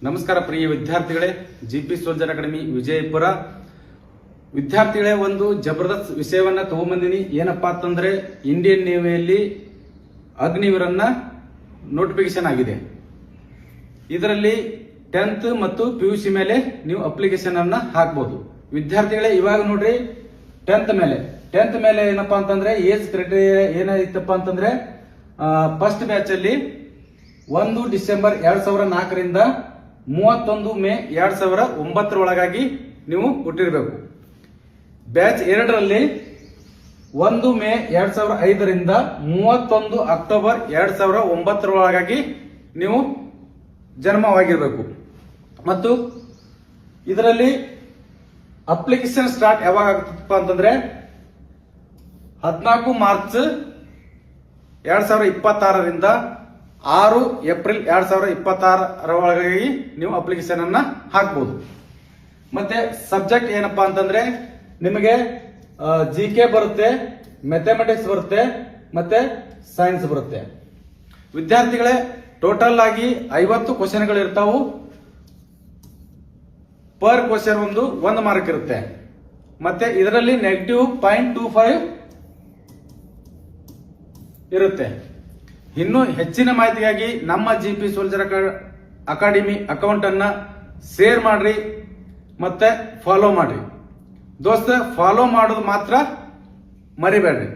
ನಮಸ್ಕಾರ ಪ್ರಿಯ ವಿದ್ಯಾರ್ಥಿಗಳೇ, GP soldier academy Vijayapura ವಿದ್ಯಾರ್ಥಿಗಳೇ, ಒಂದು ಜಬರ್ದಸ್ತ್ ವಿಷಯವನ್ನ ತಗೊಂಬಂದಿನಿ. ಏನಪ್ಪಾ ಅಂತಂದ್ರೆ ಇಂಡಿಯನ್ ನೇವಿಯಲ್ಲಿ ಅಗ್ನಿವೀರನ್ನ ನೋಟಿಫಿಕೇಶನ್ ಆಗಿದೆ. ಇದರಲ್ಲಿ 10th ಮತ್ತು PUC ಮೇಲೆ ನೀವು ಅಪ್ಲಿಕೇಶನ್ ಅನ್ನ ಹಾಕಬಹುದು. ವಿದ್ಯಾರ್ಥಿಗಳೇ, ಇವಾಗ ನೋಡ್ರಿ 10th ಮೇಲೆ ಏನಪ್ಪಾ ಅಂತಂದ್ರೆ ಏಜ್ ಕ್ರೈಟೀರಿಯಾ ಏನಾಯ್ತಪ್ಪ ಅಂತಂದ್ರೆ ಫಸ್ಟ್ ಬ್ಯಾಚ್ ಅಲ್ಲಿ 1 ಡಿಸೆಂಬರ್ 2004 ರಿಂದ 31 ಮೇ 2009 ಒಳಗಾಗಿ ನೀವು ಹುಟ್ಟಿರಬೇಕು. ಬ್ಯಾಚ್ 2ರಲ್ಲಿ 1 ಮೇ 2005 ರಿಂದ 31 ಅಕ್ಟೋಬರ್ 2009 ಒಳಗಾಗಿ ನೀವು ಜನ್ಮವಾಗಿರಬೇಕು. ಮತ್ತು ಇದರಲ್ಲಿ ಅಪ್ಲಿಕೇಶನ್ ಸ್ಟಾರ್ಟ್ ಯಾವಾಗ ಆಗ್ತಪ್ಪ ಅಂತಂದ್ರೆ 14 ಮಾರ್ಚ್ 2026 ರಿಂದ 6 ಏಪ್ರಿಲ್ 2026 ಒಳಗಾಗಿ ನೀವು ಅಪ್ಲಿಕೇಶನ್ ಅನ್ನ ಹಾಕಬಹುದು. ಮತ್ತೆ ಸಬ್ಜೆಕ್ಟ್ ಏನಪ್ಪಾ ಅಂತಂದ್ರೆ ನಿಮಗೆ GK ಬರುತ್ತೆ, ಮ್ಯಾಥಮೆಟಿಕ್ಸ್ ಬರುತ್ತೆ, ಮತ್ತೆ ಸೈನ್ಸ್ ಬರುತ್ತೆ. ವಿದ್ಯಾರ್ಥಿಗಳೇ, ಟೋಟಲ್ ಆಗಿ 50 ಕ್ವಶನ್ಗಳು ಇರ್ತಾವು. ಪರ್ ಕ್ವಶನ್ ಒಂದು ಮಾರ್ಕ್ ಇರುತ್ತೆ. ಮತ್ತೆ ಇದರಲ್ಲಿ -0.25 ಇರುತ್ತೆ. ಇನ್ನು ಹೆಚ್ಚಿನ ಮಾಹಿತಿಗಾಗಿ ನಮ್ಮ ಜಿಪಿ ಸೋಲ್ಜರ್ ಅಕಾಡೆಮಿ ಅಕೌಂಟ್ ಅನ್ನ ಶೇರ್ ಮಾಡ್ರಿ ಮತ್ತೆ ಫಾಲೋ ಮಾಡ್ರಿ. ದೋಸ್ತ, ಫಾಲೋ ಮಾಡೋದು ಮಾತ್ರ ಮರಿಬೇಡ್ರಿ.